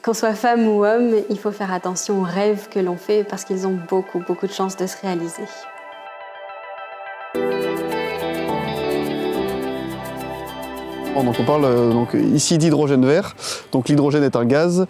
Qu'on soit femme ou homme, il faut faire attention aux rêves que l'on fait parce qu'ils ont beaucoup de chances de se réaliser. Donc on parle ici d'hydrogène vert. Donc l'hydrogène est un gaz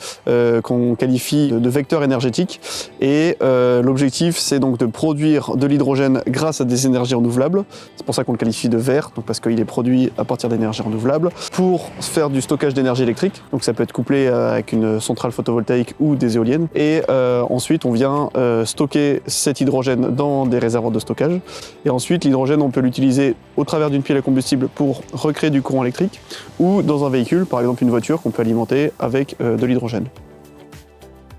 qu'on qualifie de vecteur énergétique et l'objectif c'est donc de produire de l'hydrogène grâce à des énergies renouvelables. C'est pour ça qu'on le qualifie de vert, donc parce qu'il est produit à partir d'énergies renouvelables pour faire du stockage d'énergie électrique. Donc ça peut être couplé avec une centrale photovoltaïque ou des éoliennes. Et ensuite on vient stocker cet hydrogène dans des réservoirs de stockage. Et ensuite l'hydrogène on peut l'utiliser au travers d'une pile à combustible pour recréer du courant électrique ou dans un véhicule, par exemple une voiture qu'on peut alimenter avec de l'hydrogène.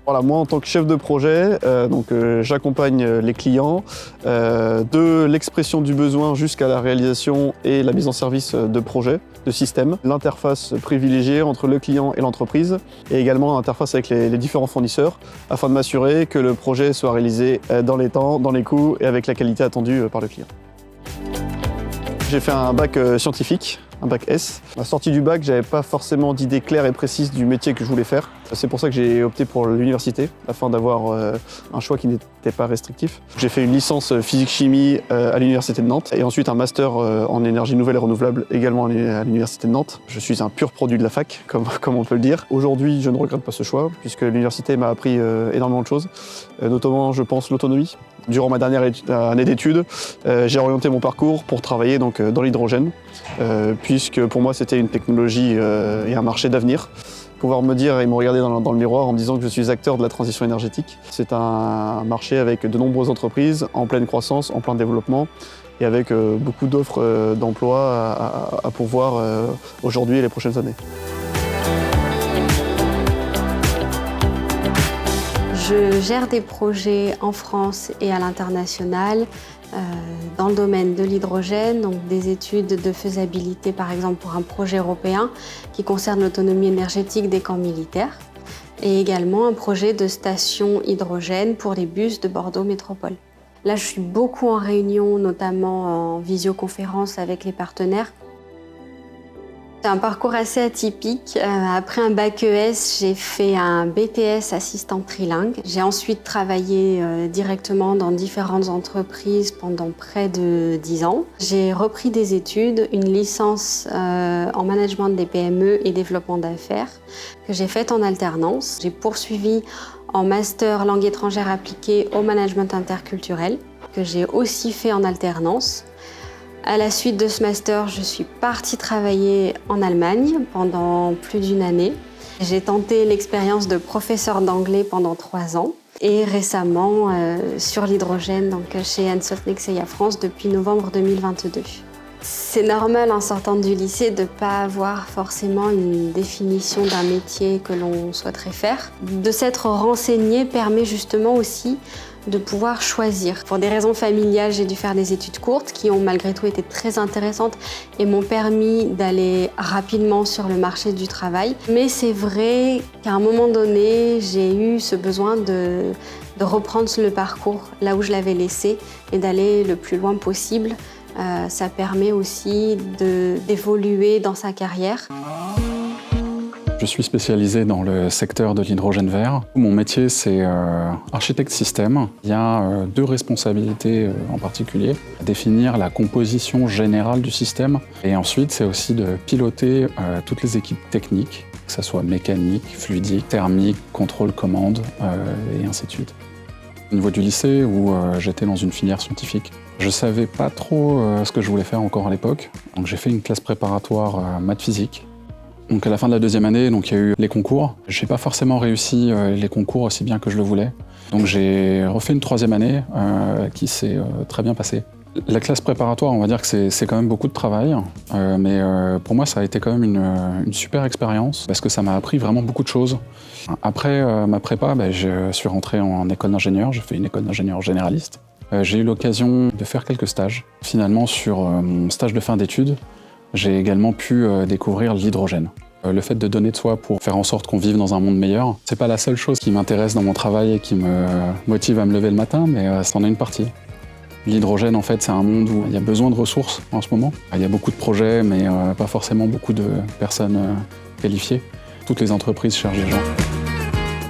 Voilà, moi en tant que chef de projet, j'accompagne les clients de l'expression du besoin jusqu'à la réalisation et la mise en service de projets, de systèmes, l'interface privilégiée entre le client et l'entreprise et également l'interface avec les différents fournisseurs afin de m'assurer que le projet soit réalisé dans les temps, dans les coûts et avec la qualité attendue par le client. J'ai fait un bac scientifique, un bac S. À la sortie du bac, j'avais pas forcément d'idée claire et précise du métier que je voulais faire. C'est pour ça que j'ai opté pour l'université, afin d'avoir un choix qui n'était pas restrictif. J'ai fait une licence physique-chimie à l'université de Nantes et ensuite un master en énergie nouvelle et renouvelable également à l'université de Nantes. Je suis un pur produit de la fac, comme on peut le dire. Aujourd'hui, je ne regrette pas ce choix, puisque l'université m'a appris énormément de choses, notamment, je pense, l'autonomie. Durant ma dernière année d'études, j'ai orienté mon parcours pour travailler dans l'hydrogène, puisque pour moi c'était une technologie et un marché d'avenir. Pouvoir me dire et me regarder dans le miroir en me disant que je suis acteur de la transition énergétique. C'est un marché avec de nombreuses entreprises en pleine croissance, en plein développement et avec beaucoup d'offres d'emploi à pourvoir aujourd'hui et les prochaines années. Je gère des projets en France et à l'international dans le domaine de l'hydrogène, donc des études de faisabilité par exemple pour un projet européen qui concerne l'autonomie énergétique des camps militaires et également un projet de station hydrogène pour les bus de Bordeaux Métropole. Là, je suis beaucoup en réunion, notamment en visioconférence avec les partenaires. C'est un parcours assez atypique. Après un bac ES, j'ai fait un BTS assistant trilingue. J'ai ensuite travaillé directement dans différentes entreprises pendant près de 10 ans. J'ai repris des études, une licence en management des PME et développement d'affaires que j'ai faite en alternance. J'ai poursuivi en master langue étrangère appliquée au management interculturel que j'ai aussi fait en alternance. À la suite de ce master, je suis partie travailler en Allemagne pendant plus d'1 année. J'ai tenté l'expérience de professeur d'anglais pendant 3 ans et récemment sur l'hydrogène chez Ansoff Nexeia France depuis novembre 2022. C'est normal en sortant du lycée de ne pas avoir forcément une définition d'un métier que l'on souhaiterait faire. De s'être renseigné permet justement aussi de pouvoir choisir. Pour des raisons familiales, j'ai dû faire des études courtes qui ont malgré tout été très intéressantes et m'ont permis d'aller rapidement sur le marché du travail. Mais c'est vrai qu'à un moment donné, j'ai eu ce besoin de reprendre le parcours là où je l'avais laissé et d'aller le plus loin possible. Ça permet aussi d'évoluer dans sa carrière. Je suis spécialisé dans le secteur de l'hydrogène vert. Mon métier, c'est architecte système. Il y a 2 responsabilités en particulier. Définir la composition générale du système. Et ensuite, c'est aussi de piloter toutes les équipes techniques, que ce soit mécanique, fluidique, thermique, contrôle commande, et ainsi de suite. Au niveau du lycée, où j'étais dans une filière scientifique, je savais pas trop ce que je voulais faire encore à l'époque. Donc j'ai fait une classe préparatoire maths physique. Donc à la fin de la 2e année, il y a eu les concours. Je n'ai pas forcément réussi les concours aussi bien que je le voulais. Donc j'ai refait une 3e année qui s'est très bien passée. La classe préparatoire, on va dire que c'est quand même beaucoup de travail, mais pour moi ça a été quand même une super expérience parce que ça m'a appris vraiment beaucoup de choses. Après ma prépa, je suis rentré en école d'ingénieur, j'ai fait une école d'ingénieur généraliste. J'ai eu l'occasion de faire quelques stages. Finalement, sur mon stage de fin d'études, j'ai également pu découvrir l'hydrogène. Le fait de donner de soi pour faire en sorte qu'on vive dans un monde meilleur, c'est pas la seule chose qui m'intéresse dans mon travail et qui me motive à me lever le matin, mais c'en est une partie. L'hydrogène, en fait, c'est un monde où il y a besoin de ressources en ce moment. Il y a beaucoup de projets, mais pas forcément beaucoup de personnes qualifiées. Toutes les entreprises cherchent des gens.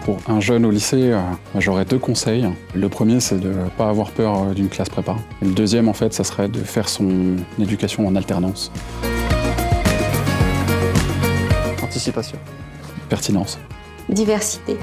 Pour un jeune au lycée, j'aurais 2 conseils. Le premier, c'est de ne pas avoir peur d'une classe prépa. Et le deuxième, en fait, ça serait de faire son éducation en alternance. Anticipation. Pertinence. Diversité.